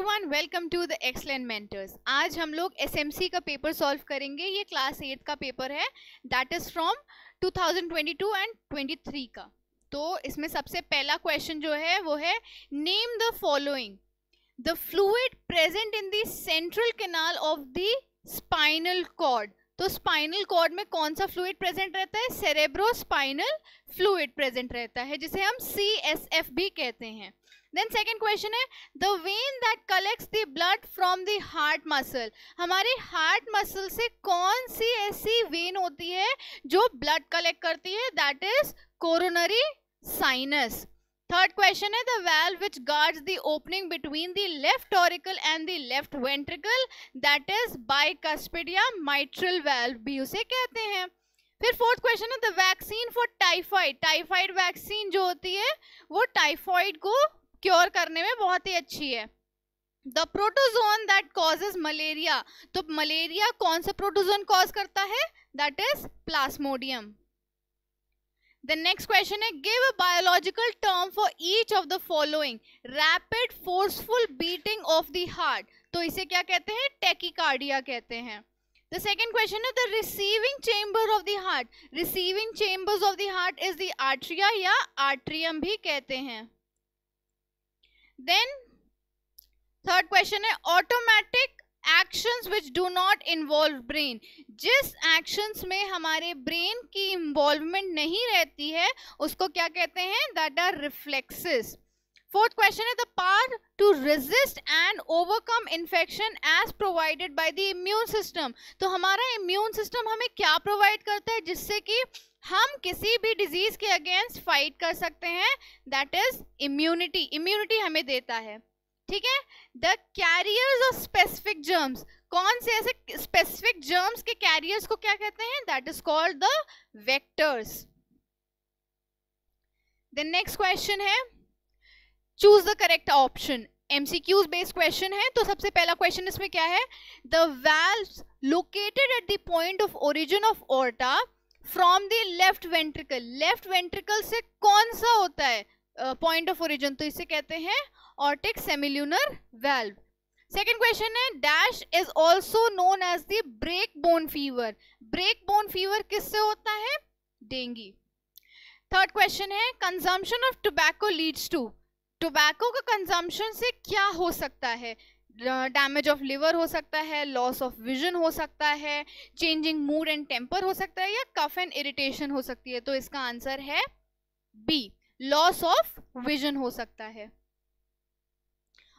Everyone, welcome to the excellent mentors. आज हम लोग एसएमसी का पेपर सॉल्व करेंगे। ये क्लास 8 का पेपर है, दैट इज फ्रॉम 2022 एंड 23 का। तो इसमें सबसे पहला क्वेश्चन जो है वो है, name the following the fluid present in the central canal of the spinal cord. तो स्पाइनल कॉर्ड में कौन सा फ्लूइड प्रेजेंट रहता है? सेरेब्रोस्पाइनल फ्लूइड प्रेजेंट रहता है, जिसे हम CSF भी कहते हैं। देन सेकेंड क्वेश्चन है, the when that collects the blood from the heart muscle. हमारे हार्ट मसल से कौन सी ऐसी वेन होती है जो ब्लड कलेक्ट करती है? That is coronary sinus. Third question है, the valve which guards the opening between the left auricle and the left ventricle, that is bicuspid या माइट्रल वाल्व भी उसे कहते हैं। फिर फोर्थ क्वेश्चन है, the vaccine for typhoid. Typhoid vaccine जो होती है वो टाइफाइड को क्योर करने में बहुत ही अच्छी है। The protozoan that causes malaria. तो मलेरिया कौन सा प्रोटोजोन कॉज करता है? That is Plasmodium. The next question है, give a biological term for each of the following. Rapid forceful beating of the heart. तो इसे क्या कहते हैं? टैकीकार्डिया कहते हैं। The second question है, the receiving chamber of the heart. Receiving chambers of the heart is the atria या atrium भी कहते हैं। Then third question है, automatic actions which do not involve brain. जिस actions में हमारे brain की involvement नहीं रहती है उसको क्या कहते हैं? That are reflexes. Fourth question है, the power to resist and overcome infection as provided by the immune system. तो हमारा immune system हमें क्या provide करता है जिससे कि हम किसी भी disease के against fight कर सकते हैं? That is immunity. Immunity हमें देता है, ठीक है। The carriers of specific germs. कौन से ऐसे स्पेसिफिक जर्म्स के कैरियर्स को क्या कहते हैं? That is called the vectors. The next question है, choose the correct option. MCQs based question है। तो सबसे पहला क्वेश्चन इसमें क्या है? The valves located at the point of origin of aorta from the left ventricle. Left ventricle से कौन सा होता है पॉइंट ऑफ ओरिजिन? तो इसे कहते हैं aortic semilunar valve. Second question है, dash is also known as the break bone fever. Break bone fever किससे होता है? डेंगू। थर्ड क्वेश्चन है, consumption of tobacco leads to. Tobacco का कंजम्पशन से क्या हो सकता है? डैमेज ऑफ लिवर हो सकता है, लॉस ऑफ विजन हो सकता है, चेंजिंग मूड एंड टेम्पर हो सकता है, या कफ एंड इरिटेशन हो सकती है। तो इसका आंसर है बी, लॉस ऑफ विजन हो सकता है।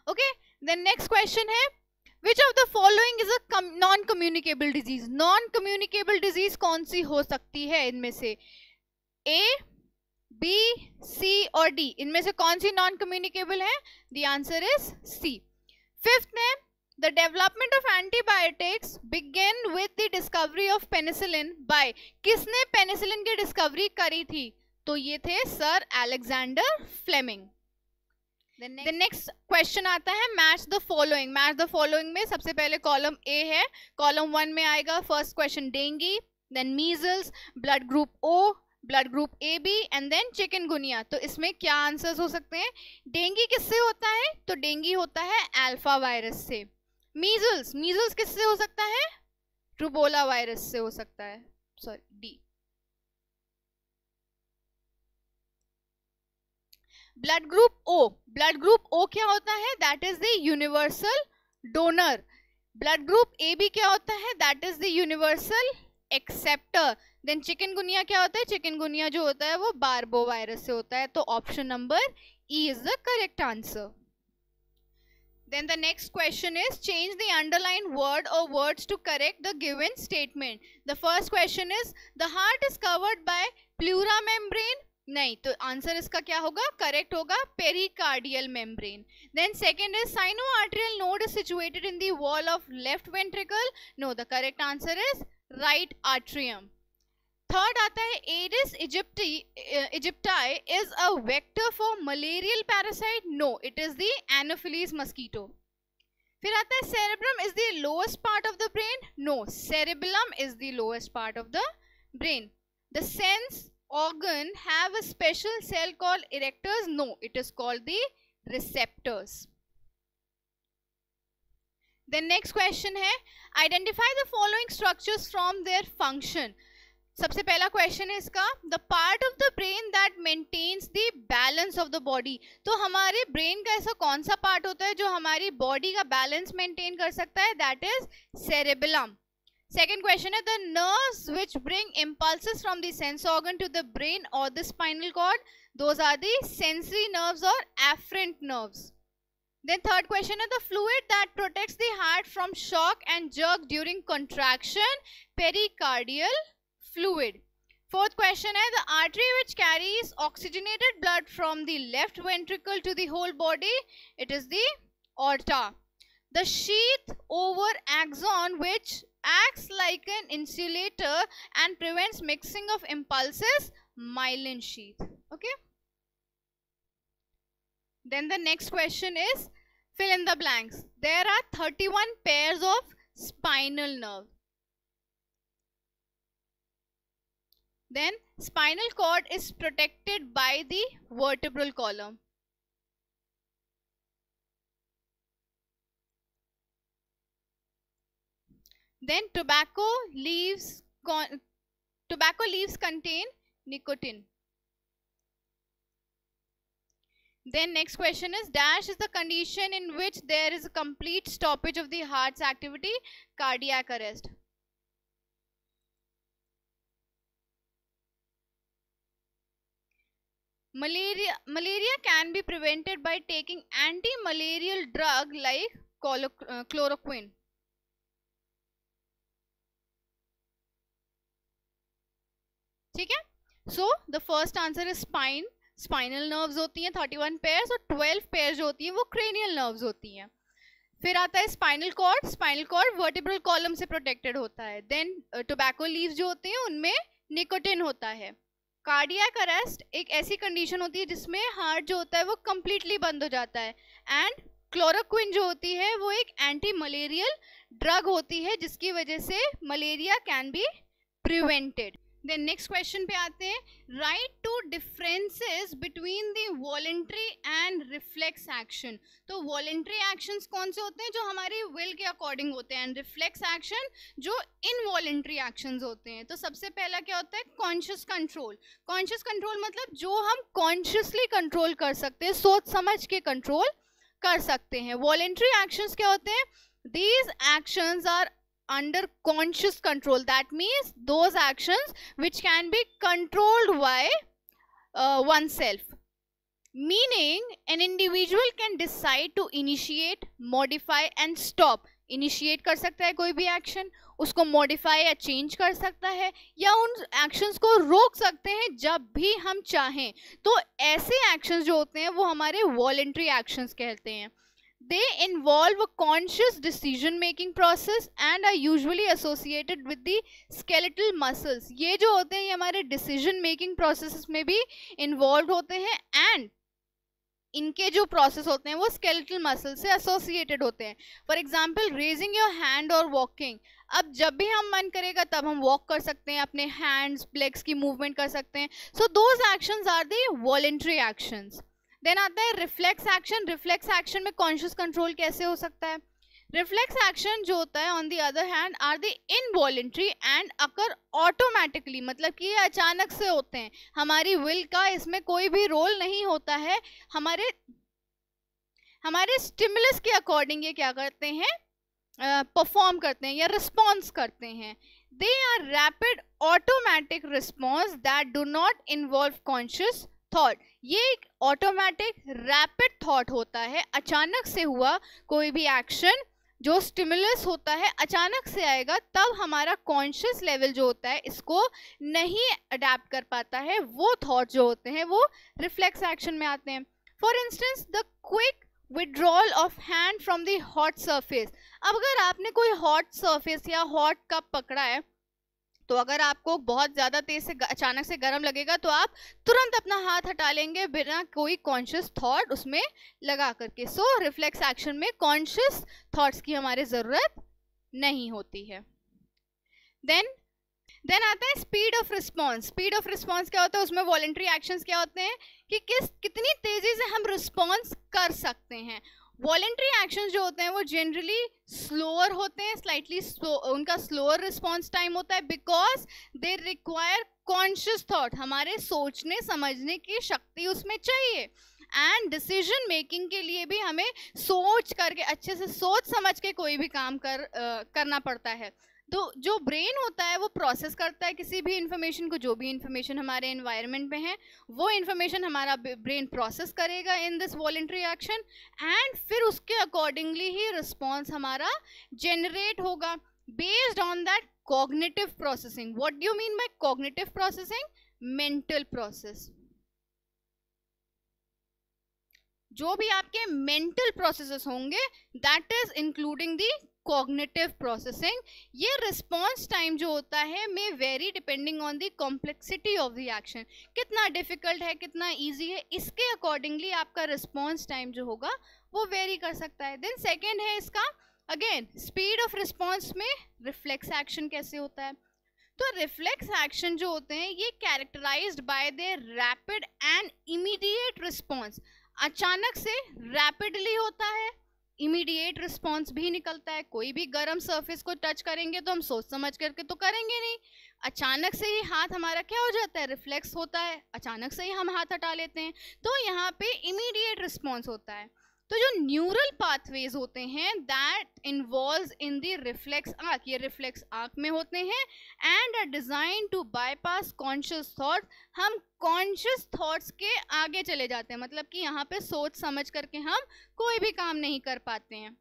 ओके, देन नेक्स्ट क्वेश्चन है, which of the following is a non communicable disease. Non communicable disease कौन सी हो सकती है इनमें से? ए, बी, सी और डी। इनमें से कौन सी नॉन कम्युनिकेबल है? The answer is C. Fifth है, the development of antibiotics begin with the discovery of penicillin by. किसने पेनिसिलिन की डिस्कवरी करी थी? तो ये थे sir Alexander Fleming. The next question आता है, match the following. Match the following में सबसे पहले कॉलम ए है। कॉलम 1 में आएगा first question dengue, then measles, blood group O, blood group AB and then chikungunya. तो इसमें क्या आंसर्स हो सकते हैं? डेंगू किससे होता है? तो डेंगू होता है अल्फा वायरस से। मीजल्स, मीजल्स किससे हो सकता है? रूबोला वायरस से हो सकता है, sorry D. Blood group O, blood group O क्या होता है? That is the universal donor. Blood group AB क्या होता है? That is the universal acceptor. Then chikungunya क्या होता है? चिकनगुनिया जो होता है वो बार्बो वायरस से होता है। तो option number E is the correct answer. Then the next question is, change the underlined word or words to correct the given statement. The first question is, the heart is covered by pleura membrane. नहीं, तो answer इसका क्या होगा? Correct होगा pericardial membrane. Then second is, sinoarterial node is situated in the wall of left ventricle. No, the correct answer is right atrium. Third आता है, Aedes aegypti is a vector for malarial parasite. No, it is the anopheles mosquito. फिर आता है, cerebrum is the lowest part of the brain. No, cerebellum is the lowest part of the brain. The sense organ have a special cell called erectors? No, it is called the receptors. Then next question है identify the following structures from their function. सबसे पहला क्वेश्चन है इसका, the part of the brain that maintains the balance of the body. तो हमारे brain का ऐसा कौन सा पार्ट होता है जो हमारी बॉडी का बैलेंस मेंटेन कर सकता है? That is cerebellum. Second question है the nerves which bring impulses from the sense organ to the brain और the spinal cord, those are the sensory nerves और efferent nerves. Then third question is the fluid that protects the heart from shock and jerk during contraction, pericardial fluid. Fourth question is the artery which carries oxygenated blood from the left ventricle to the whole body, it is the aorta. The sheath over axon which acts like an insulator and prevents mixing of impulses, myelin sheath. Okay. Then the next question is fill in the blanks. There are 31 pairs of spinal nerve. Then spinal cord is protected by the vertebral column. Then tobacco leaves contain nicotine. Then next question is dash is the condition in which there is a complete stoppage of the heart's activity, cardiac arrest. Malaria can be prevented by taking anti-malarial drug like chloroquine. ठीक है, so the first answer is spine. Spinal nerves होती हैं 31 pairs और 12 pair जो होती हैं वो cranial nerves होती हैं। फिर आता है spinal cord. Spinal cord vertebral column से प्रोटेक्टेड होता है। देन टोबैको लीव्स जो होते हैं उनमें निकोटिन होता है। कार्डियक अरेस्ट एक ऐसी कंडीशन होती है जिसमें हार्ट जो होता है वो कंप्लीटली बंद हो जाता है। एंड क्लोरोक्विन जो होती है वो एक एंटी मलेरियल ड्रग होती है जिसकी वजह से malaria can be prevented. Then next question पे आते हैं, write to differences between the voluntary and reflex action. तो वॉलेंट्री एक्शंस कौन से होते हैं जो हमारी विल के अकॉर्डिंग होते हैं, एंड रिफ्लेक्स एक्शन जो इनवॉलेंट्री एक्शंस होते हैं। तो सबसे पहला क्या होता है, कॉन्शियस कंट्रोल। कॉन्शियस कंट्रोल मतलब जो हम कॉन्शियसली कंट्रोल कर सकते हैं, सोच समझ के कंट्रोल कर सकते हैं। वॉलेंट्री एक्शंस क्या होते हैं, these actions are under conscious control, that means those actions which can be controlled by oneself, meaning an individual can decide to initiate, modify and stop। initiate कर सकता है कोई भी action, उसको modify या change कर सकता है, या उन actions को रोक सकते हैं जब भी हम चाहें। तो ऐसे actions जो होते हैं वो हमारे voluntary actions कहते हैं। They involve a conscious decision making process and are usually associated with the skeletal muscles। ये जो होते हैं ये हमारे decision making processes में भी involved होते हैं and इनके जो process होते हैं वो skeletal muscle से associated होते हैं। For example, raising your hand or walking। अब जब भी हम मन करेगा तब हम walk कर सकते हैं, अपने hands, legs की movement कर सकते हैं। So those actions are the voluntary actions। Then आता है रिफ्लेक्स एक्शन। रिफ्लेक्स एक्शन में कॉन्शियस कंट्रोल कैसे हो सकता है? रिफ्लेक्स एक्शन जो होता है on the other hand are the involuntary and occur automatically, मतलब कि ये अचानक से होते हैं, हमारी विल का इसमें कोई भी रोल नहीं होता है। हमारे स्टिमुलस के अकॉर्डिंग ये क्या करते हैं, परफॉर्म करते हैं या रिस्पॉन्स करते हैं। They are rapid automatic response that do not involve conscious thought. ये एक ऑटोमेटिक रैपिड थॉट होता है, अचानक से हुआ कोई भी एक्शन जो स्टिमुलस होता है अचानक से आएगा, तब हमारा कॉन्शियस लेवल जो होता है इसको नहीं अडेप्ट कर पाता है, वो थॉट जो होते हैं वो रिफ्लेक्स एक्शन में आते हैं। For instance the quick withdrawal of hand from the hot surface. अब अगर आपने कोई हॉट सरफेस या हॉट कप पकड़ा है तो अगर आपको बहुत ज़्यादा तेज से अचानक से गर्म लगेगा तो आप तुरंत अपना हाथ हटा लेंगे बिना कोई कॉन्शियस थॉट उसमें लगा करके। सो रिफ्लेक्स एक्शन में कॉन्शियस थॉट्स की हमारी ज़रूरत नहीं होती है। देन आता है speed of response. Speed of response क्या होता है, उसमें वॉलेंट्री एक्शंस क्या होते हैं कि कितनी तेज़ी से हम रिस्पॉन्स कर सकते हैं। वॉलेंट्री एक्शंस जो होते हैं वो जनरली स्लोअर होते हैं, स्लाइटली उनका स्लोअर रिस्पॉन्स टाइम होता है, because they require conscious thought, हमारे सोचने समझने की शक्ति उसमें चाहिए, एंड डिसीजन मेकिंग के लिए भी हमें सोच करके अच्छे से सोच समझ के कोई भी काम करना पड़ता है। तो जो ब्रेन होता है वो प्रोसेस करता है किसी भी इंफॉर्मेशन को, जो भी इंफॉर्मेशन हमारे एनवायरनमेंट में है वो इंफॉर्मेशन हमारा ब्रेन प्रोसेस करेगा in this voluntary action, and फिर उसके अकॉर्डिंगली ही रिस्पॉन्स हमारा जनरेट होगा based on that cognitive processing. What do you mean by cognitive processing? Mental process. जो भी आपके मेंटल प्रोसेसेस होंगे that is including the cognitive processing. ये रिस्पॉन्स टाइम जो होता है may vary depending on the complexity of the action, कितना difficult है कितना इजी है, इसके अकॉर्डिंगली आपका रिस्पॉन्स टाइम जो होगा वो वेरी कर सकता है। देन सेकेंड है इसका अगेन स्पीड ऑफ रिस्पॉन्स में रिफ्लेक्स एक्शन कैसे होता है। तो रिफ्लेक्स एक्शन जो होते हैं ये characterised by their rapid and immediate response, अचानक से रैपिडली होता है, इमीडिएट रिस्पॉन्स भी निकलता है। कोई भी गर्म सरफेस को टच करेंगे तो हम सोच समझ करके तो करेंगे नहीं, अचानक से ही हाथ हमारा क्या हो जाता है, रिफ्लेक्स होता है, अचानक से ही हम हाथ हटा लेते हैं, तो यहाँ पे इमीडिएट रिस्पॉन्स होता है। तो जो न्यूरल पाथवेज होते हैं that involves in the reflex arc, ये रिफ्लेक्स आर्क में होते हैं and are design to bypass conscious thought. हम कॉन्शियस थॉट्स के आगे चले जाते हैं, मतलब कि यहाँ पे सोच समझ करके हम कोई भी काम नहीं कर पाते हैं,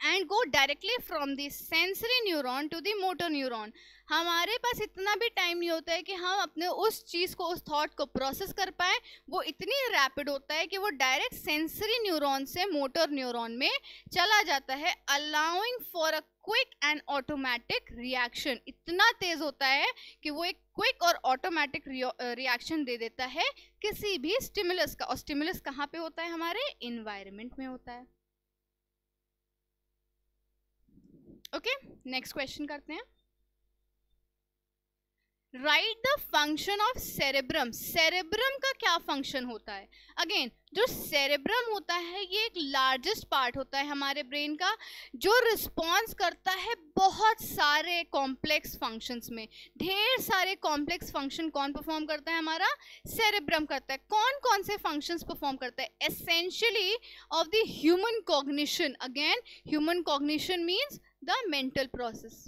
and go directly from the sensory neuron to the motor neuron. हमारे पास इतना भी टाइम नहीं होता है कि हम अपने उस चीज़ को, उस थॉट को प्रोसेस कर पाए, वो इतनी रैपिड होता है कि वो डायरेक्ट सेंसरी न्यूरॉन से मोटर न्यूरॉन में चला जाता है, allowing for a quick and automatic reaction. इतना तेज होता है कि वो एक क्विक और ऑटोमेटिक रिएक्शन दे देता है किसी भी स्टिमुलस का, और स्टिमुलस कहाँ पे होता है, हमारे इन्वायरमेंट में होता है। ओके, नेक्स्ट क्वेश्चन करते हैं। Right the function of cerebrum. Cerebrum का क्या फंक्शन होता है? अगेन जो सेरेब्रम होता है ये एक लार्जेस्ट पार्ट होता है हमारे ब्रेन का, जो रिस्पॉन्स करता है बहुत सारे कॉम्प्लेक्स फंक्शंस में। ढेर सारे कॉम्प्लेक्स फंक्शन कौन परफॉर्म करता है? हमारा सेरेब्रम करता है। कौन कौन से फंक्शंस परफॉर्म करता है? Essentially of the human cognition. Again human cognition means the mental process.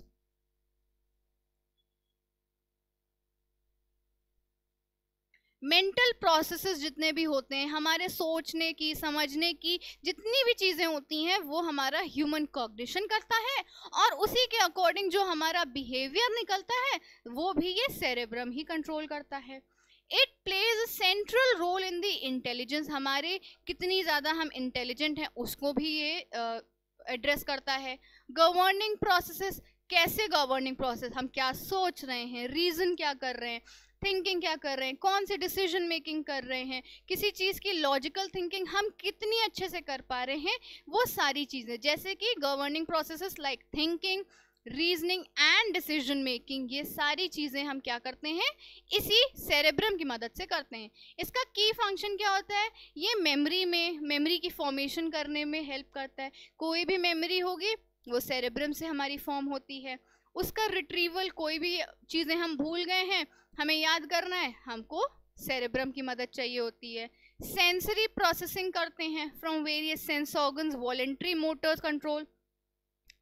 Mental processes जितने भी होते हैं, हमारे सोचने की, समझने की जितनी भी चीज़ें होती हैं वो हमारा ह्यूमन कॉग्निशन करता है, और उसी के अकॉर्डिंग जो हमारा बिहेवियर निकलता है वो भी ये सेरेब्रम ही कंट्रोल करता है। It plays a central role in the intelligence. हमारे कितनी ज़्यादा हम इंटेलिजेंट हैं उसको भी ये एड्रेस करता है। गवर्निंग प्रोसेसेस, कैसे गवर्निंग प्रोसेस, हम क्या सोच रहे हैं, रीज़न क्या कर रहे हैं, थिंकिंग क्या कर रहे हैं, कौन से डिसीजन मेकिंग कर रहे हैं, किसी चीज़ की लॉजिकल थिंकिंग हम कितनी अच्छे से कर पा रहे हैं, वो सारी चीज़ें, जैसे कि governing processes like thinking, reasoning and decision making, ये सारी चीज़ें हम क्या करते हैं, इसी सेरेब्रम की मदद से करते हैं। इसका की फंक्शन क्या होता है? ये मेमोरी की फॉर्मेशन करने में हेल्प करता है। कोई भी मेमोरी होगी वो सेरेब्रम से हमारी फॉर्म होती है। उसका रिट्रीवल, कोई भी चीज़ें हम भूल गए हैं, हमें याद करना है, हमको सेरेब्रम की मदद चाहिए होती है। सेंसरी प्रोसेसिंग करते हैं from various sense organs, voluntary Motors control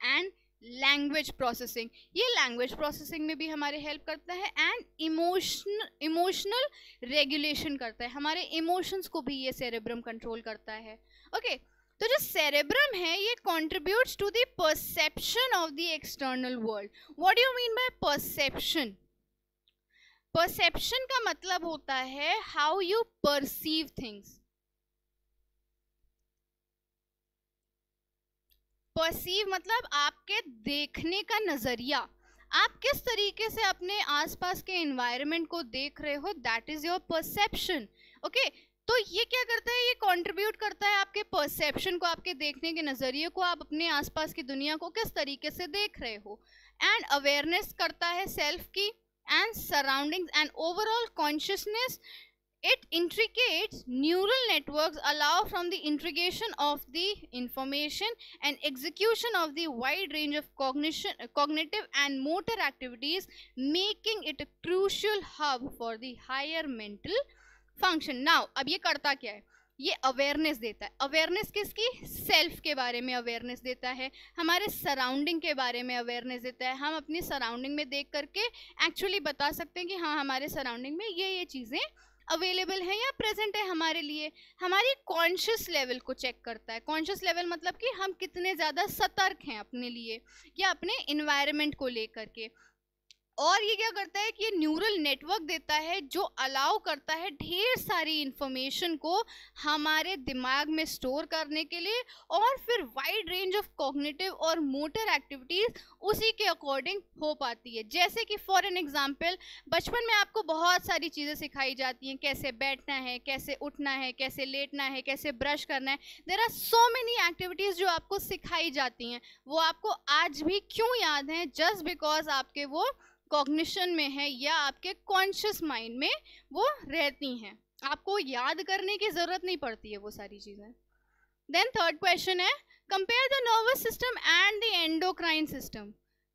and language processing. ये लैंग्वेज प्रोसेसिंग में भी हमारे हेल्प करता है, एंड इमोशनल रेगुलेशन करता है। हमारे इमोशंस को भी ये सेरेब्रम कंट्रोल करता है। ओके, तो जो सेरेब्रम है ये contributes to the perception of the external world. What do you mean by perception? Perception का मतलब होता है how you perceive things. Perceive मतलब आपके देखने का नजरिया, आप किस तरीके से अपने आसपास के एनवायरनमेंट को देख रहे हो, that is your perception. Okay, तो ये क्या करता है, ये कंट्रीब्यूट करता है आपके परसेप्शन को, आपके देखने के नजरिए को, आप अपने आसपास की दुनिया को किस तरीके से देख रहे हो। एंड अवेयरनेस करता है सेल्फ की and surroundings and overall consciousness It intricates neural networks allow from the integration of the information and execution of the wide range of cognitive and motor activities, making it a crucial hub for the higher mental function. Now, अब ये करता क्या है? ये awareness देता है. Awareness किसकी? Self के बारे में अवेयरनेस देता है, हमारे सराउंडिंग के बारे में अवेयरनेस देता है. हम अपनी सराउंडिंग में देख करके एक्चुअली बता सकते हैं कि हाँ, हमारे सराउंडिंग में ये चीज़ें अवेलेबल है या प्रेजेंट है हमारे लिए. हमारी कॉन्शियस लेवल को चेक करता है. कॉन्शियस लेवल मतलब कि हम कितने ज़्यादा सतर्क हैं अपने लिए या अपने इन्वायरमेंट को लेकर के. और ये क्या करता है कि ये न्यूरल नेटवर्क देता है जो अलाउ करता है ढेर सारी इंफॉर्मेशन को हमारे दिमाग में स्टोर करने के लिए, और फिर वाइड रेंज ऑफ कॉग्निटिव और मोटर एक्टिविटीज उसी के अकॉर्डिंग हो पाती है. जैसे कि फॉर एन एग्जांपल, बचपन में आपको बहुत सारी चीज़ें सिखाई जाती हैं, कैसे बैठना है, कैसे उठना है, कैसे लेटना है, कैसे ब्रश करना है. There are so many activities जो आपको सिखाई जाती हैं. वो आपको आज भी क्यों याद हैं? जस्ट बिकॉज आपके वो कॉग्निशन में है या आपके कॉन्शियस माइंड में वो रहती हैं. आपको याद करने की जरूरत नहीं पड़ती है वो सारी चीजें. देन थर्ड क्वेश्चन है, compare the nervous system and the endocrine system.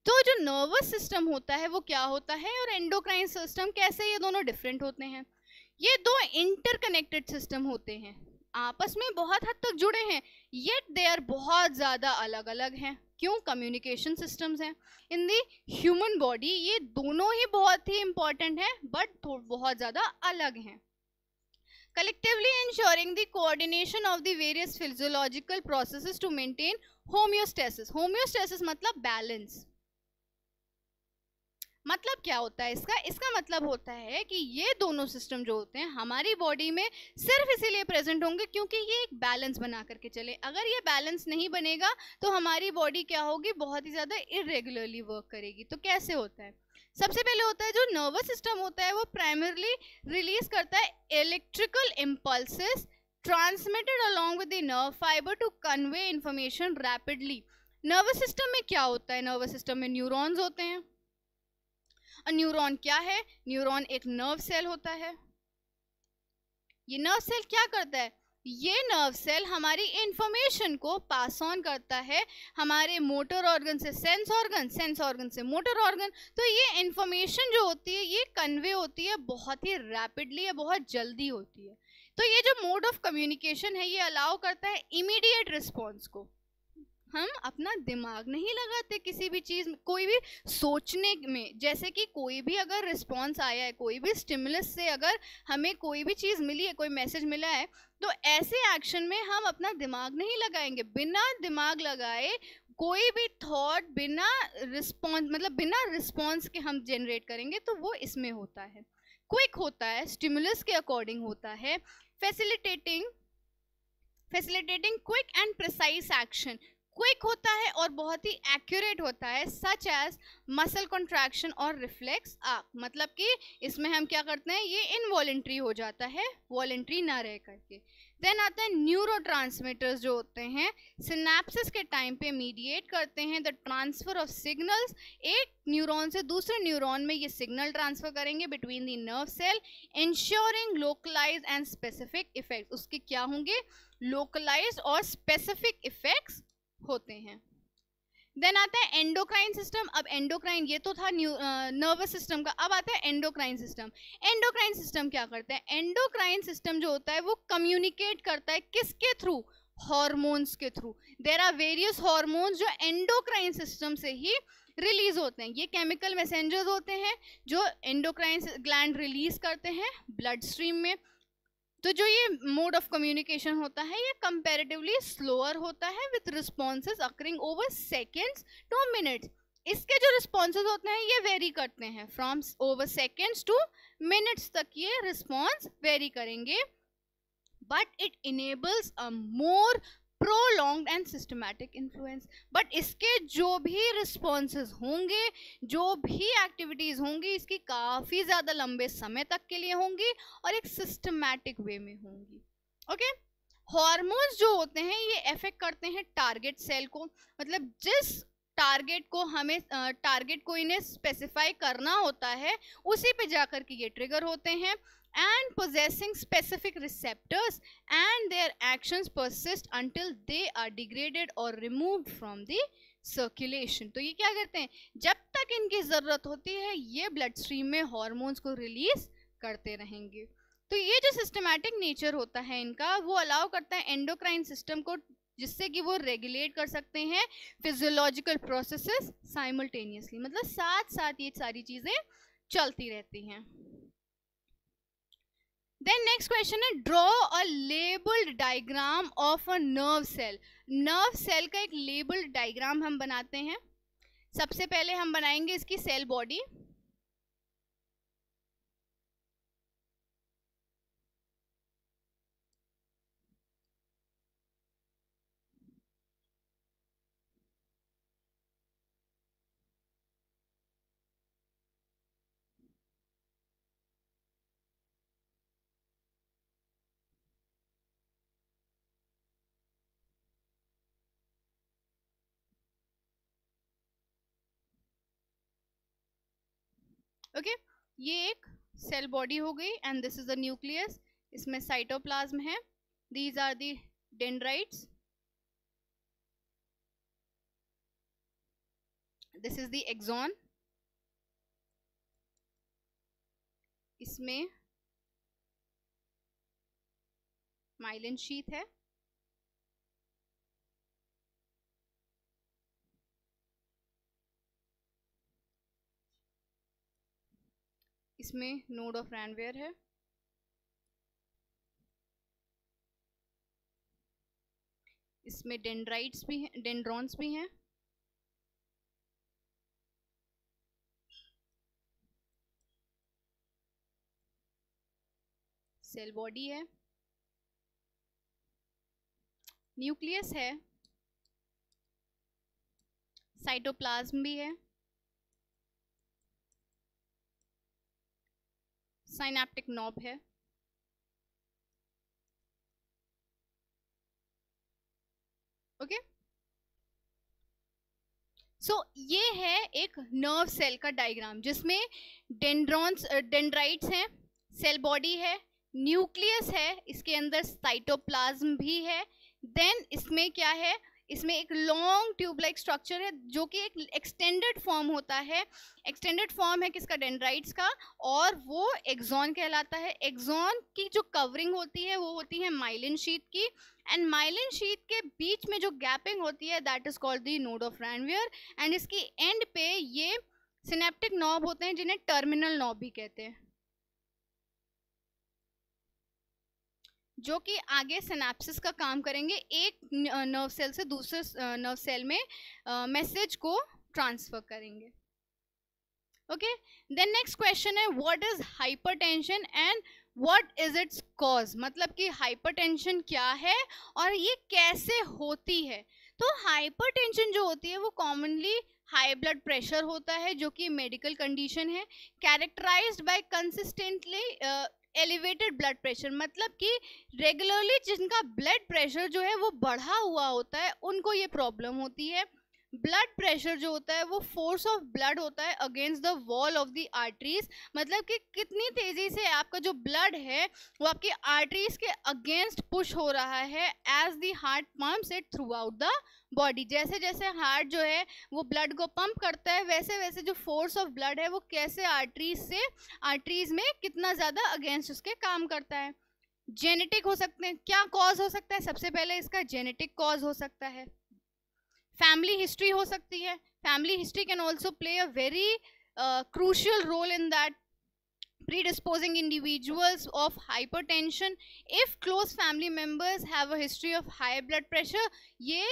तो जो नर्वस सिस्टम होता है वो क्या होता है और एंडोक्राइन सिस्टम कैसे ये दोनों डिफरेंट होते हैं. ये दो इंटरकनेक्टेड सिस्टम होते हैं, आपस में बहुत हद तक जुड़े हैं, येट दे आर बहुत ज़्यादा अलग अलग हैं. क्यों? कम्युनिकेशन सिस्टम्स हैं इन दी ह्यूमन बॉडी. ये दोनों ही बहुत ही इंपॉर्टेंट हैं बट बहुत ज़्यादा अलग हैं. collectively ensuring the coordination of the various physiological processes to maintain homeostasis. homeostasis मतलब बैलेंस. मतलब क्या होता है इसका मतलब होता है कि ये दोनों सिस्टम जो होते हैं हमारी बॉडी में सिर्फ इसीलिए प्रेजेंट होंगे क्योंकि ये एक बैलेंस बना करके चले. अगर ये बैलेंस नहीं बनेगा तो हमारी बॉडी क्या होगी? बहुत ही ज़्यादा इरेगुलरली वर्क करेगी. तो कैसे होता है? सबसे पहले होता है जो नर्वस सिस्टम होता है वो प्राइमरली रिलीज करता है electrical impulses transmitted along with the nerve fibre to convey information rapidly. Nervous system में क्या होता है? नर्वस सिस्टम में न्यूरॉन्स होते हैं. न्यूरॉन क्या है? न्यूरॉन एक नर्व सेल होता है. ये नर्व सेल क्या करता है? ये नर्व सेल हमारी इंफॉर्मेशन को पास ऑन करता है हमारे मोटर ऑर्गन से सेंस ऑर्गन, सेंस ऑर्गन से मोटर ऑर्गन. तो ये इंफॉर्मेशन जो होती है ये कन्वे होती है बहुत ही रैपिडली या बहुत जल्दी होती है. तो ये जो मोड ऑफ कम्युनिकेशन है ये अलाउ करता है इमीडिएट रिस्पॉन्स को. हम अपना दिमाग नहीं लगाते किसी भी चीज़, कोई भी सोचने में. जैसे कि कोई भी अगर रिस्पॉन्स आया है, कोई भी स्टिमुलस से अगर हमें कोई भी चीज़ मिली है, कोई मैसेज मिला है, तो ऐसे एक्शन में हम अपना दिमाग नहीं लगाएंगे. बिना दिमाग लगाए कोई भी थॉट बिना रिस्पॉन्स मतलब बिना रिस्पॉन्स के हम जनरेट करेंगे तो वो इसमें होता है. क्विक होता है, स्टिमुलस के अकॉर्डिंग होता है, facilitating quick and precise action. Quick होता है और बहुत ही एक्यूरेट होता है, सच एज मसल कॉन्ट्रैक्शन और रिफ्लेक्स आर्क. मतलब कि इसमें हम क्या करते हैं, ये इनवॉलेंट्री हो जाता है, वॉलेंट्री ना रह करके. देन आता है न्यूरोट्रांसमीटर्स जो होते हैं सिनेप्सिस के टाइम पे मीडिएट करते हैं द ट्रांसफर ऑफ सिग्नल्स. एक न्यूरॉन से दूसरे न्यूरॉन में ये सिग्नल ट्रांसफर करेंगे between the nerve cell, ensuring localise and specific effects. उसके क्या होंगे? लोकलाइज और स्पेसिफिक इफेक्ट्स होते हैं. देन आता है एंडोक्राइन सिस्टम. अब एंडोक्राइन ये तो था नर्वस सिस्टम का, अब आता है एंडोक्राइन सिस्टम. एंडोक्राइन सिस्टम क्या करता है? एंडोक्राइन सिस्टम जो होता है वो कम्युनिकेट करता है किसके थ्रू? हॉर्मोन्स के through. There are various hormones जो एंडोक्राइन सिस्टम से ही रिलीज होते हैं. ये केमिकल मैसेंजर्स होते हैं जो एंडोक्राइन ग्लैंड रिलीज करते हैं ब्लड स्ट्रीम में. तो जो ये मोड ऑफ कम्युनिकेशन होता है ये कंपैरेटिवली स्लोअर होता है with responses occurring over seconds two minutes. इसके जो रिस्पॉन्सेज होते हैं ये वेरी करते हैं from over seconds two minutes तक ये रिस्पॉन्स वेरी करेंगे. But it enables a more prolonged and systematic influence. But इसके जो भी रिस्पॉन्सेज होंगे, जो भी एक्टिविटीज होंगी, इसकी काफी ज्यादा लंबे समय तक के लिए होंगी और एक सिस्टमैटिक वे में होंगी. ओके. हार्मोन्स जो होते हैं ये इफेक्ट करते हैं टारगेट सेल को. मतलब जिस टारगेट को इन्हें स्पेसिफाई करना होता है, उसी पे जाकर के ये ट्रिगर होते हैं. And possessing specific receptors and their actions persist until they are degraded or removed from the circulation. तो ये क्या करते हैं, जब तक इनकी जरूरत होती है ये ब्लड स्ट्रीम में हॉर्मोन्स को रिलीज करते रहेंगे. तो ये जो सिस्टमैटिक नेचर होता है इनका, वो अलाउ करता है एंडोक्राइन सिस्टम को, जिससे कि वो रेगुलेट कर सकते हैं फिजियोलॉजिकल प्रोसेसेस साइमल्टेनियसली, मतलब साथ साथ ये सारी चीजें चलती रहती हैं. Then next question है, draw a labeled diagram of a nerve cell. nerve cell का एक labeled diagram हम बनाते हैं. सबसे पहले हम बनाएंगे इसकी सेल बॉडी. ओके, ये एक सेल बॉडी हो गई and this is the nucleus. इसमें साइटोप्लाज्म है. These are the dendrites. This is the axon. इसमें माइलिन शीथ है. इसमें नोड ऑफ रैनवेयर है. इसमें डेंड्राइट्स भी हैं, डेंड्रॉन्स भी हैं. सेल बॉडी है, न्यूक्लियस है, साइटोप्लाज्म भी है, साइनेप्टिक नॉब है. ओके, सो ये है एक नर्व सेल का डायग्राम, जिसमें डेंड्राइट्स हैं, सेल बॉडी है, न्यूक्लियस है, इसके अंदर साइटोप्लाज्म भी है. देन इसमें क्या है, इसमें एक लॉन्ग ट्यूब लाइक स्ट्रक्चर है जो कि एक एक्सटेंडेड फॉर्म होता है. एक्सटेंडेड फॉर्म है किसका, डेंड्राइट्स का, और वो एक्सॉन कहलाता है. एक्सॉन की जो कवरिंग होती है वो होती है माइलिन शीथ की, एंड माइलिन शीथ के बीच में जो गैपिंग होती है that is called the node of Ranvier. And इसकी एंड पे ये सिनेप्टिक नॉब होते हैं जिन्हें टर्मिनल नॉब भी कहते हैं, जो कि आगे सिनेप्सिस का काम करेंगे, एक नर्व सेल से दूसरे नर्व सेल में मैसेज को ट्रांसफर करेंगे. ओके, देन नेक्स्ट क्वेश्चन है, what is hypertension and what is it's cause. मतलब कि हाइपरटेंशन क्या है और ये कैसे होती है. तो हाइपरटेंशन जो होती है वो कॉमनली हाई ब्लड प्रेशर होता है, जो कि मेडिकल कंडीशन है, characterised by consistently elevated blood pressure. मतलब कि रेगुलरली जिनका ब्लड प्रेशर जो है वो बढ़ा हुआ होता है उनको ये प्रॉब्लम होती है. ब्लड प्रेशर जो होता है वो फोर्स ऑफ ब्लड होता है against the wall of the arteries. मतलब कि कितनी तेजी से आपका जो ब्लड है वो आपकी आर्टरीज के अगेंस्ट पुश हो रहा है as the heart pumps it throughout the body. जैसे जैसे हार्ट जो है वो ब्लड को पंप करता है, वैसे वैसे जो फोर्स ऑफ ब्लड है वो कैसे आर्टरीज में कितना ज्यादा अगेंस्ट उसके काम करता है. जेनेटिक हो सकते हैं. क्या कॉज हो सकता है, सबसे पहले इसका जेनेटिक कॉज हो सकता है. फैमिली हिस्ट्री हो सकती है. Family history can also play a very crucial role in that predisposing individuals of hypertension. If close family members have a history of high blood pressure, ये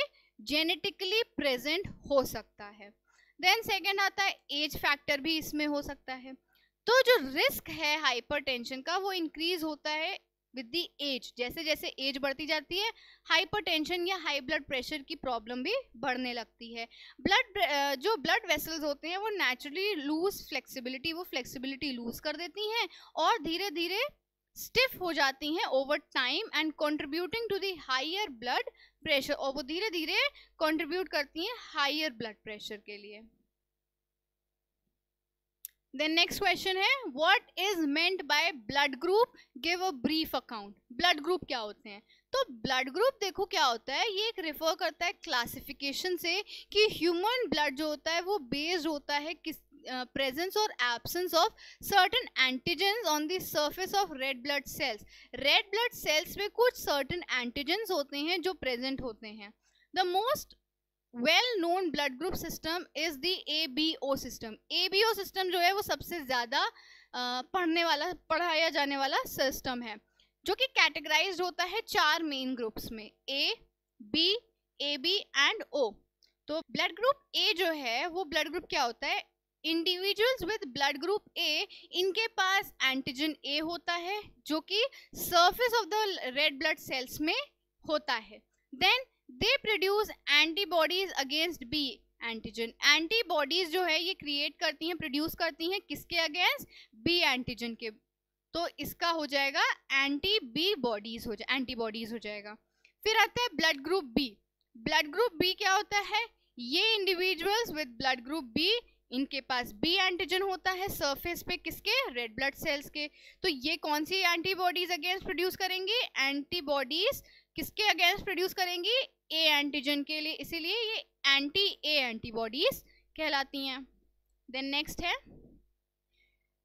genetically present हो सकता है. Then second आता है age factor भी इसमें हो सकता है. तो जो रिस्क है हाइपरटेंशन का वो इंक्रीज होता है विद द एज. जैसे जैसे एज बढ़ती जाती है हाइपरटेंशन या हाई ब्लड प्रेशर की प्रॉब्लम भी बढ़ने लगती है. जो ब्लड वेसल्स होते हैं वो नेचुरली लूज फ्लेक्सिबिलिटी, वो फ्लेक्सिबिलिटी लूज कर देती हैं और धीरे धीरे स्टिफ हो जाती हैं over time and contributing to the higher blood pressure, और वो धीरे धीरे कंट्रीब्यूट करती हैं हायर ब्लड प्रेशर के लिए। Then next question है what is meant by blood group, give a brief account। blood group क्या होते हैं? तो blood group देखो क्या होता है, ये एक रेफर करता है क्लासिफिकेशन से कि ह्यूमन ब्लड जो होता है वो बेस्ड होता है किस प्रेजेंस और absence of certain antigens on the surface of red blood sales. Red blood cells में कुछ सर्टेन एंटीजेंस होते हैं जो प्रेजेंट होते हैं। The most well known blood group system is the ABO system. ABO system जो है वो सबसे ज्यादा पढ़ाया जाने वाला सिस्टम है, जो कि कैटेगराइज्ड होता है 4 मेन ग्रुप्स में, A, B, AB and O। तो ब्लड ग्रुप A जो है वो ब्लड ग्रुप क्या होता है, individuals with blood group A, इनके पास एंटीजन A होता है जो कि surface of the red blood cells में होता है। Then they produce antibodies against B antigen. Antibodies जो है ये क्रिएट करती हैं, प्रोड्यूस करती हैं किसके अगेंस्ट, B एंटीजन के। तो इसका हो जाएगा एंटीबॉडीज हो जाएगा। फिर आता है blood group B। Blood group B क्या होता है, ये individuals with blood group B, इनके पास B एंटीजन होता है सरफेस पे किसके, रेड ब्लड सेल्स के। तो ये कौन सी एंटीबॉडीज अगेंस्ट प्रोड्यूस करेंगे, एंटीबॉडीज किसके अगेंस्ट प्रोड्यूस करेंगी, A एंटीजन के लिए, इसीलिए ये एंटी A एंटीबॉडीज कहलाती हैं। देन नेक्स्ट है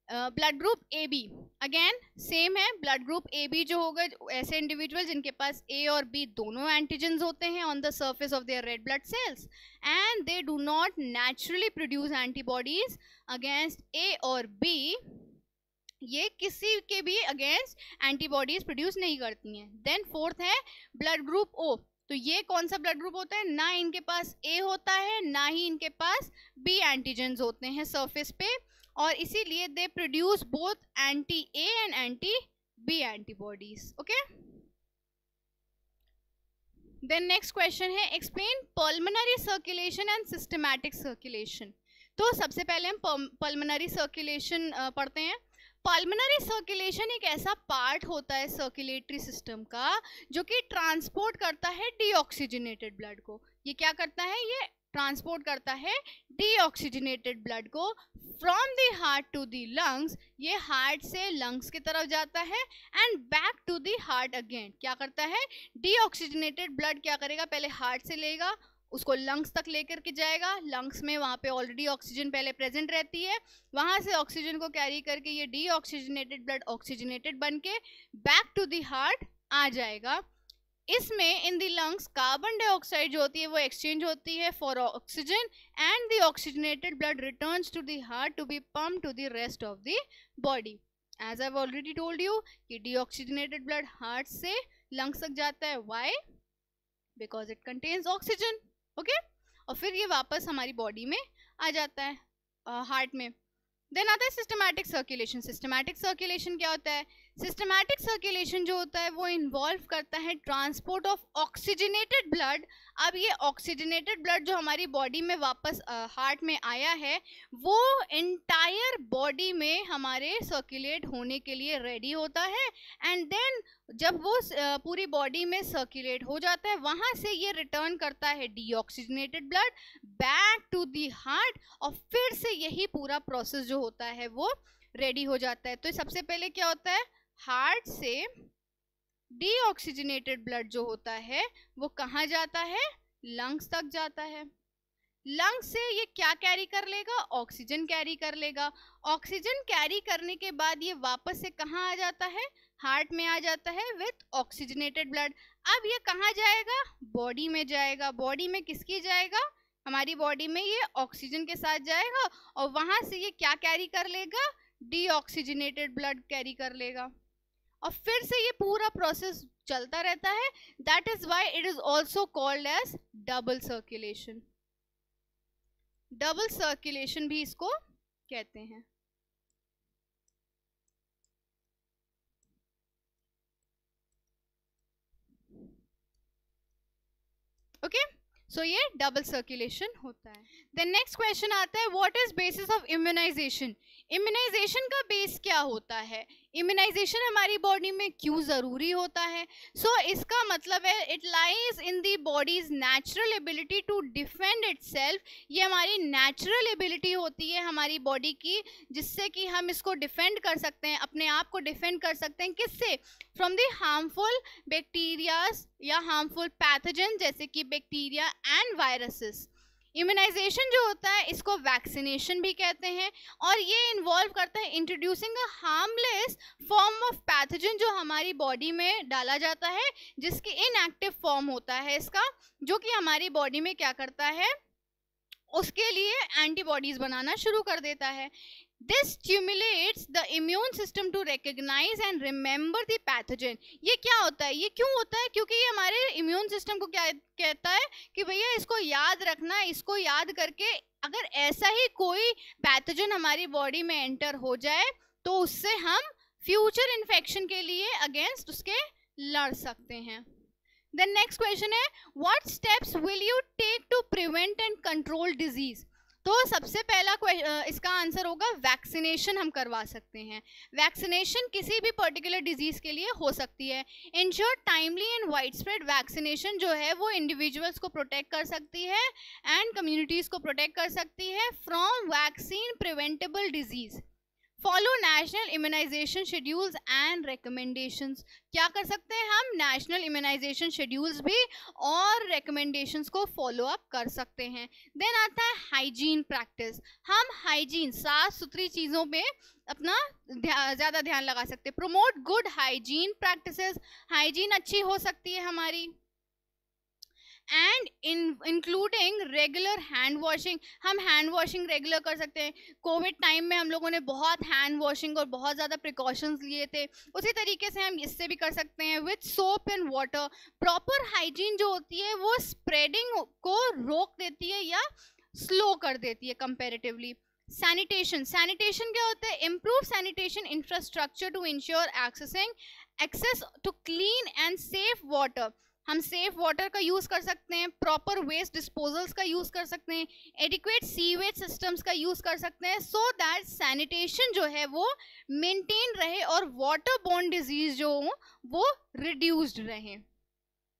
blood group AB। Again same है, ब्लड ग्रुप AB जो होगा ऐसे इंडिविजुअल जिनके पास A और B दोनों एंटीजन्स होते हैं on the surface of their red blood sales and they do not naturally produce antibodies against A और B। ये किसी के भी अगेंस्ट एंटीबॉडीज प्रोड्यूस नहीं करती हैं। देन फोर्थ है ब्लड ग्रुप O। तो ये कौन सा ब्लड ग्रुप होता है, ना इनके पास A होता है ना ही इनके पास B एंटीजन्स होते हैं सरफेस पे, और इसीलिए they produce both anti A and anti B antibodies. Okay, then next question है explain pulmonary circulation and systematic circulation. तो सबसे पहले हम पल्मोनरी सर्कुलेशन पढ़ते हैं। पल्मोनरी सर्कुलेशन एक ऐसा पार्ट होता है सर्कुलेटरी सिस्टम का जो कि ट्रांसपोर्ट करता है डीऑक्सीजनेटेड ब्लड को। ये क्या करता है, ये ट्रांसपोर्ट करता है डीऑक्सीजनेटेड ब्लड को from the heart to the lungs. ये हार्ट से लंग्स की तरफ जाता है and back to the heart again. क्या करता है, डीऑक्सीजनेटेड ब्लड क्या करेगा, पहले हार्ट से लेगा, उसको लंग्स तक लेकर के जाएगा। लंग्स में वहाँ पे ऑलरेडी ऑक्सीजन पहले प्रेजेंट रहती है, वहाँ से ऑक्सीजन को कैरी करके ये डीऑक्सीजनेटेड ब्लड ऑक्सीजनेटेड बन के बैक टू द हार्ट आ जाएगा। इसमें in the lungs carbon dioxide जो होती है वो एक्सचेंज होती है for oxygen and the oxygenated blood returns to the heart to be pump to the rest of the body. As I have already told you कि deoxygenated blood heart से lungs तक जाता है, why, because it contains oxygen. Okay, और फिर ये वापस हमारी बॉडी में आ जाता है हार्ट में। देन आता है सिस्टमैटिक सर्कुलेशन। सिस्टमैटिक सर्कुलेशन क्या होता है, सिस्टमैटिक सर्कुलेशन जो होता है वो इन्वॉल्व करता है ट्रांसपोर्ट ऑफ ऑक्सीजनेटेड ब्लड। अब ये ऑक्सीजनेटेड ब्लड जो हमारी बॉडी में वापस हार्ट में आया है वो एंटायर बॉडी में हमारे सर्कुलेट होने के लिए रेडी होता है एंड देन जब वो पूरी बॉडी में सर्कुलेट हो जाता है वहाँ से ये रिटर्न करता है deoxygenated blood back to the heart और फिर से यही पूरा प्रोसेस जो होता है वो रेडी हो जाता है। तो सबसे पहले क्या होता है, हार्ट से डीऑक्सीजनेटेड ब्लड जो होता है वो कहाँ जाता है, लंग्स तक जाता है। लंग्स से ये क्या कैरी कर लेगा, ऑक्सीजन कैरी कर लेगा। ऑक्सीजन कैरी करने के बाद ये वापस से कहाँ आ जाता है, हार्ट में आ जाता है विथ ऑक्सीजनेटेड ब्लड। अब ये कहाँ जाएगा, बॉडी में जाएगा। बॉडी में किसकी जाएगा, हमारी बॉडी में ये ऑक्सीजन के साथ जाएगा और वहां से ये क्या कैरी कर लेगा, डीऑक्सीजनेटेड ब्लड कैरी कर लेगा और फिर से ये पूरा प्रोसेस चलता रहता है। That is why it is also called as double circulation. Double circulation भी इसको कहते हैं। ओके, सो ये डबल सर्कुलेशन होता है। देन नेक्स्ट क्वेश्चन आता है what is basis of immunization. Immunization का बेस क्या होता है, इम्यूनाइजेशन हमारी बॉडी में क्यों जरूरी होता है? सो इसका मतलब है it lies in the body's natural ability to defend itself. ये हमारी नेचुरल एबिलिटी होती है हमारी बॉडी की, जिससे कि हम इसको डिफेंड कर सकते हैं, अपने आप को डिफेंड कर सकते हैं। किससे? फ्रॉम द हार्मफुल बैक्टीरियाज या हार्मफुल पैथोजन जैसे कि बैक्टीरिया एंड वायरसेस। इम्यूनाइजेशन जो होता है इसको वैक्सीनेशन भी कहते हैं, और ये इन्वॉल्व करता है introducing a harmless form of pathogen जो हमारी बॉडी में डाला जाता है, जिसकी इनएक्टिव फॉर्म होता है इसका, जो कि हमारी बॉडी में क्या करता है, उसके लिए एंटीबॉडीज बनाना शुरू कर देता है। This stimulates the immune system to recognize and remember the pathogen। ये क्या होता है, ये क्यों होता है? क्योंकि ये हमारे इम्यून सिस्टम को क्या कहता है कि भैया इसको याद रखना, इसको याद करके अगर ऐसा ही कोई पैथोजन हमारी बॉडी में एंटर हो जाए तो उससे हम फ्यूचर इन्फेक्शन के लिए अगेंस्ट उसके लड़ सकते हैं। Then next question है, what steps will you take to prevent and control disease? तो सबसे पहला इसका आंसर होगा वैक्सीनेशन हम करवा सकते हैं। वैक्सीनेशन किसी भी पर्टिकुलर डिजीज के लिए हो सकती है। Ensure timely and wide spread vaccination जो है वो इंडिविजुअल्स को प्रोटेक्ट कर सकती है एंड कम्युनिटीज को प्रोटेक्ट कर सकती है from vaccine preventable disease. Follow national immunization schedules and recommendations. क्या कर सकते हैं हम? नेशनल इम्यूनाइजेशन शेड्यूल्स भी और रिकमेंडेशंस को फॉलो अप कर सकते हैं। देन आता है हाइजीन प्रैक्टिस। हम हाइजीन, साफ सुथरी चीज़ों पे अपना ज़्यादा ध्यान लगा सकते हैं। Promote good hygiene practices. Hygiene अच्छी हो सकती है हमारी, and including regular hand washing. हम हैंड वॉशिंग रेगुलर कर सकते हैं। कोविड टाइम में हम लोगों ने बहुत हैंड वॉशिंग और बहुत ज़्यादा प्रिकॉशंस लिए थे, उसी तरीके से हम इससे भी कर सकते हैं with soap and water. Proper hygiene जो होती है वो स्प्रेडिंग को रोक देती है या स्लो कर देती है कंपेरेटिवली। सैनिटेशन, सैनिटेशन क्या होता है? Improve sanitation infrastructure to ensure access to clean and safe water. हम सेफ वाटर का यूज़ कर सकते हैं, प्रॉपर वेस्ट डिस्पोजल्स का यूज़ कर सकते हैं, एडिक्वेट सीवेज सिस्टम्स का यूज़ कर सकते हैं, सो दैट सैनिटेशन जो है वो मेंटेन रहे और वाटर बोर्न डिजीज जो हो वो रिड्यूस्ड रहे,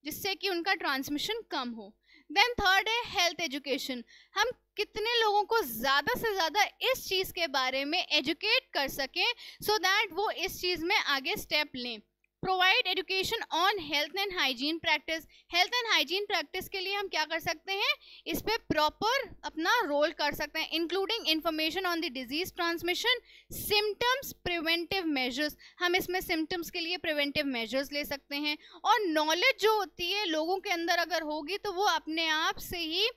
जिससे कि उनका ट्रांसमिशन कम हो। देन थर्ड है हेल्थ एजुकेशन। हम कितने लोगों को ज़्यादा से ज़्यादा इस चीज़ के बारे में एजुकेट कर सकें सो दैट वो इस चीज़ में आगे स्टेप लें। Provide education on health and hygiene practice. Health and hygiene practice के लिए हम क्या कर सकते हैं? इस पे प्रॉपर अपना रोल कर सकते हैं, including information on the disease transmission, symptoms, preventive measures. हम इसमें सिम्टम्स के लिए प्रिवेंटिव मेजर्स ले सकते हैं, और नॉलेज जो होती है लोगों के अंदर अगर होगी तो वो अपने आप से ही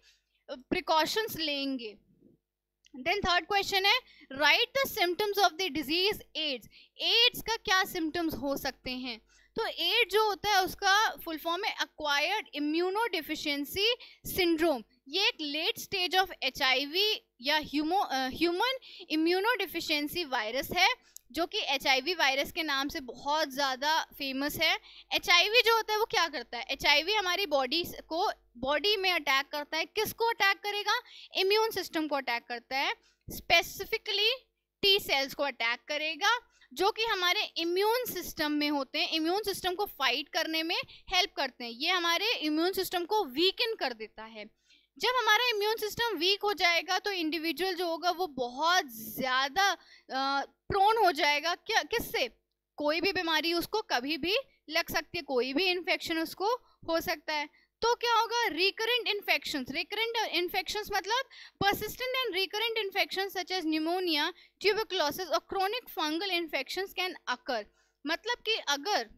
प्रिकॉशंस लेंगे। देन थर्ड क्वेश्चन है, write the symptoms of the disease AIDS. AIDS का क्या सिम्टम्स हो सकते हैं? तो एड्स जो होता है उसका फुल फॉर्म है एक्वायर्ड इम्यूनोडेफिशिएंसी सिंड्रोम। ये एक लेट स्टेज ऑफ HIV या ह्यूमन इम्यूनोडेफिशिएंसी वायरस है, जो कि HIV वायरस के नाम से बहुत ज़्यादा फेमस है। HIV जो होता है वो क्या करता है? HIV हमारी बॉडी में अटैक करता है। किसको अटैक करेगा? इम्यून सिस्टम को अटैक करता है, स्पेसिफिकली T सेल्स को अटैक करेगा, जो कि हमारे इम्यून सिस्टम में होते हैं, इम्यून सिस्टम को फाइट करने में हेल्प करते हैं। ये हमारे इम्यून सिस्टम को वीकन कर देता है। जब हमारा इम्यून सिस्टम वीक हो जाएगा तो इंडिविजुअल जो होगा वो बहुत ज़्यादा प्रोन हो जाएगा। क्या? किससे? कोई भी बीमारी उसको कभी भी लग सकती है, कोई भी इन्फेक्शन उसको हो सकता है। तो क्या होगा? रिकरेंट इन्फेक्शंस मतलब persistent and recurrent infections such as pneumonia, tuberculosis और chronic fungal infections can occur। मतलब कि अगर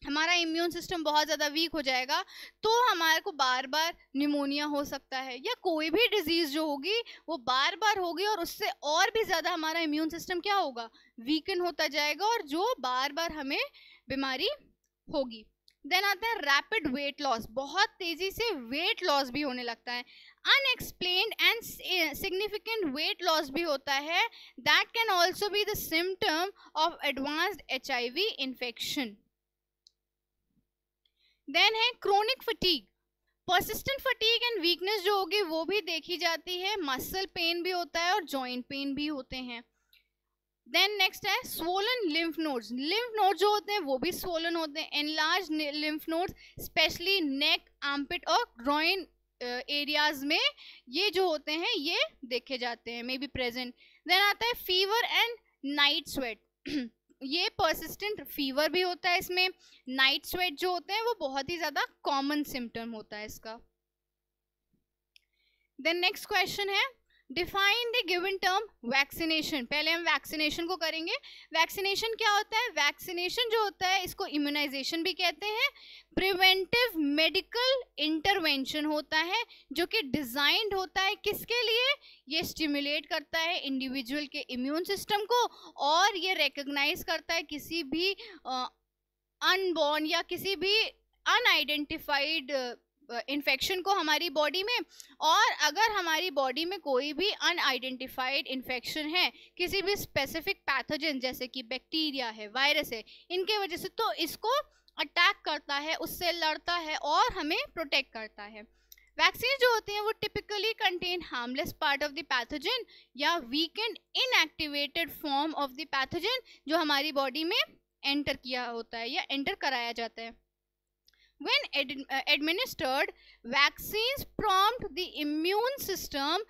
हमारा इम्यून सिस्टम बहुत ज़्यादा वीक हो जाएगा तो हमारे को बार बार निमोनिया हो सकता है, या कोई भी डिजीज़ जो होगी वो बार बार होगी, और उससे और भी ज़्यादा हमारा इम्यून सिस्टम क्या होगा? वीकन होता जाएगा, और जो बार बार हमें बीमारी होगी। देन आता है रैपिड वेट लॉस। बहुत तेज़ी से वेट लॉस भी होने लगता है। Unexplained and significant weight loss भी होता है। That can also be the symptom of advanced HIV infection. Then है chronic fatigue. Persistent fatigue and weakness जो होगी वो भी देखी जाती है। मसल पेन भी होता है और जॉइंट पेन भी होते हैं। देन नेक्स्ट है swollen lymph nodes. Lymph node जो होते हैं वो भी स्वोलन होते हैं। एनलार्ज लिम्फ नोड्स स्पेशली नेक, आर्मपिट और ग्रोइन एरियाज में ये जो होते हैं ये देखे जाते हैं, मे बी प्रेजेंट। देन आता है फीवर एंड नाइट स्वेट। ये परसिस्टेंट फीवर भी होता है इसमें। नाइट स्वेट जो होते हैं वो बहुत ही ज्यादा कॉमन सिम्टम होता है इसका। देन नेक्स्ट क्वेश्चन है define the given term vaccination. पहले हम वैक्सीनेशन को करेंगे। वैक्सीनेशन क्या होता है? वैक्सीनेशन जो होता है इसको इम्यूनाइजेशन भी कहते हैं। प्रिवेंटिव मेडिकल इंटरवेंशन होता है जो कि डिजाइंड होता है किसके लिए? ये स्टिमुलेट करता है इंडिविजुअल के इम्यून सिस्टम को और ये रिकॉग्नाइज करता है किसी भी अनबॉर्न या किसी भी अनआइडेंटिफाइड इन्फेक्शन को हमारी बॉडी में। और अगर हमारी बॉडी में कोई भी अनआइडेंटिफाइड इन्फेक्शन है किसी भी स्पेसिफिक पैथोजन जैसे कि बैक्टीरिया है, वायरस है, इनके वजह से, तो इसको अटैक करता है, उससे लड़ता है और हमें प्रोटेक्ट करता है। वैक्सीन जो होती हैं वो typically contain harmless part of the pathogen या weakened inactivated form of the pathogen जो हमारी बॉडी में एंटर किया होता है या एंटर कराया जाता है। When administered, vaccines prompt the immune system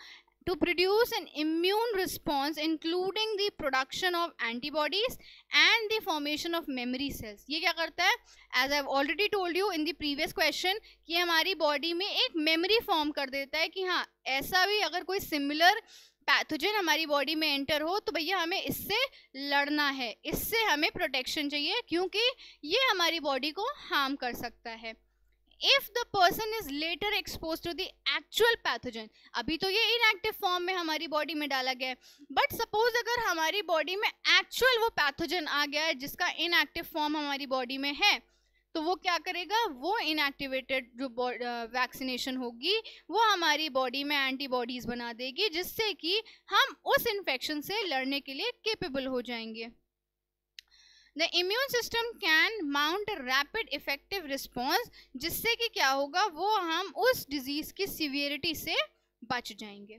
to produce an immune response including the production of antibodies and the formation of memory cells. ये क्या करता है? As I've already told you in the previous question कि हमारी body में एक memory form कर देता है कि हाँ ऐसा भी अगर कोई सिमिलर पैथोजन हमारी बॉडी में एंटर हो तो भैया हमें इससे लड़ना है, इससे हमें प्रोटेक्शन चाहिए क्योंकि ये हमारी बॉडी को हार्म कर सकता है। If the person is later exposed to the actual pathogen, अभी तो ये inactive फॉर्म में हमारी बॉडी में डाला गया है, बट सपोज अगर हमारी बॉडी में एक्चुअल वो पैथोजन आ गया है जिसका इनएक्टिव फॉर्म हमारी बॉडी में है, तो वो क्या करेगा? वो इनएक्टिवेटेड जो वैक्सीनेशन होगी वो हमारी बॉडी में एंटीबॉडीज बना देगी जिससे कि हम उस इन्फेक्शन से लड़ने के लिए केपेबल हो जाएंगे। The immune system can mount a rapid effective response जिससे कि क्या होगा? वो हम उस डिजीज की सीवियरिटी से बच जाएंगे।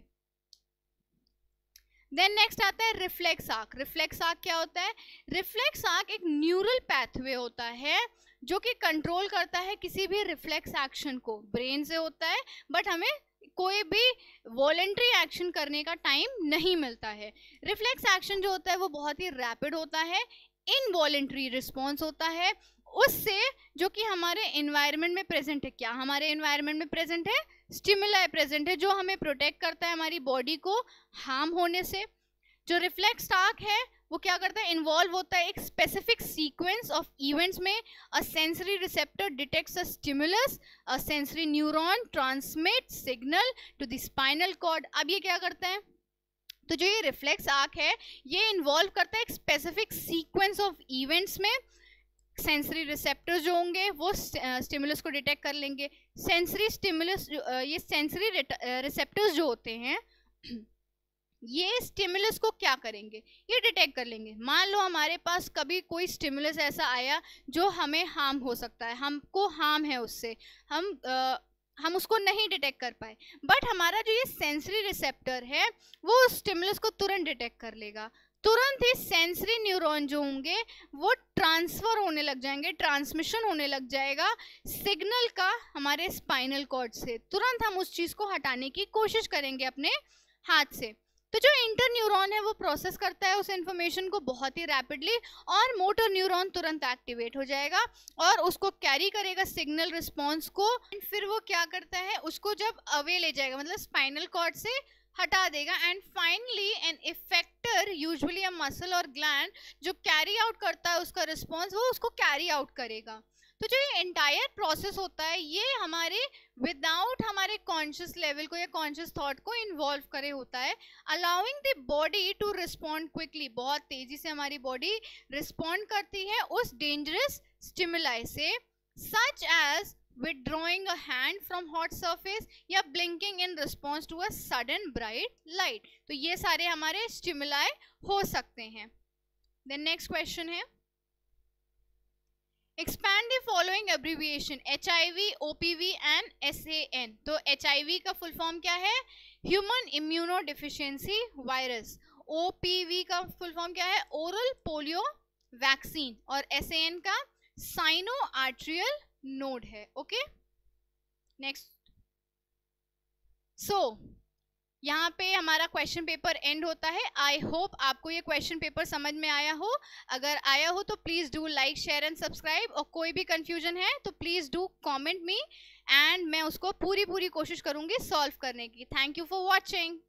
देन नेक्स्ट आता है रिफ्लेक्स आर्क। रिफ्लेक्स आर्क क्या होता है? रिफ्लेक्स आर्क एक न्यूरल पैथवे होता है जो कि कंट्रोल करता है किसी भी रिफ्लेक्स एक्शन को। ब्रेन से होता है बट हमें कोई भी वॉलेंट्री एक्शन करने का टाइम नहीं मिलता है। रिफ्लेक्स एक्शन जो होता है वो बहुत ही रैपिड होता है, इनवॉलेंट्री रिस्पॉन्स होता है उससे जो कि हमारे एनवायरनमेंट में प्रेजेंट है। क्या हमारे एनवायरनमेंट में प्रेजेंट है? स्टिमुलाई प्रेजेंट है जो हमें प्रोटेक्ट करता है हमारी बॉडी को हार्म होने से। जो रिफ्लेक्स आर्क है वो क्या करता है? इन्वॉल्व होता है एक स्पेसिफिक सीक्वेंस ऑफ इवेंट्स में। A sensory receptor detects a stimulus, a sensory neuron transmit signal to the spinal cord. अब ये क्या करता है? तो जो ये रिफ्लेक्स आर्क है ये इन्वॉल्व करता है एक स्पेसिफिक सीक्वेंस ऑफ इवेंट्स में। सेंसरी रिसेप्टर्स जो होंगे वो स्टिमुलस को डिटेक्ट कर लेंगे। सेंसरी स्टिमुलस, ये सेंसरी रिसेप्टर्स जो होते हैं ये स्टिमुलस को क्या करेंगे? ये डिटेक्ट कर लेंगे। मान लो हमारे पास कभी कोई स्टिमुलस ऐसा आया जो हमें हार्म हो सकता है, हमको हार्म है उससे, हम उसको नहीं डिटेक्ट कर पाए, बट हमारा जो ये सेंसरी रिसेप्टर है वो स्टिमुलस को तुरंत डिटेक्ट कर लेगा। तुरंत ही सेंसरी न्यूरॉन जो होंगे वो ट्रांसफर होने लग जाएंगे, ट्रांसमिशन होने लग जाएगा सिग्नल का हमारे स्पाइनल कॉर्ड से। तुरंत हम उस चीज को हटाने की कोशिश करेंगे अपने हाथ से। तो जो इंटर न्यूरॉन है वो प्रोसेस करता है उस इंफॉर्मेशन को बहुत ही रैपिडली और मोटर न्यूरॉन तुरंत एक्टिवेट हो जाएगा और उसको कैरी करेगा सिग्नल रिस्पॉन्स को। फिर वो क्या करता है? उसको जब अवे ले जाएगा, मतलब स्पाइनल कॉर्ड से हटा देगा। And finally an effector, usually a muscle और ग्लैंड, जो कैरी आउट करता है उसका रिस्पॉन्स, वो उसको कैरी आउट करेगा। तो जो ये एंटायर प्रोसेस होता है ये हमारे विदाउट हमारे कॉन्शियस लेवल को या कॉन्शियस थॉट को इन्वॉल्व करे होता है, allowing the body to respond quickly. बहुत तेजी से हमारी बॉडी रिस्पॉन्ड करती है उस डेंजरस स्टिमुलाई से, such as withdrawing a hand from hot surface या blinking in response to a sudden bright light। तो ये सारे हमारे स्टिमुलाई हो सकते हैं। Then next question है expand the following abbreviation HIV, OPV and SAN। तो HIV का फुल फॉर्म क्या है? Human immunodeficiency virus. OPV का फुल फॉर्म क्या है? ओरल पोलियो वैक्सीन, और SAN का साइनो आर्ट्रियल नोड है। Okay, next. सो यहाँ पे हमारा क्वेश्चन पेपर एंड होता है। आई होप आपको ये क्वेश्चन पेपर समझ में आया हो। अगर आया हो तो please do like, share and subscribe, और कोई भी कंफ्यूजन है तो please do comment me, and मैं उसको पूरी कोशिश करूंगी सॉल्व करने की। Thank you for watching.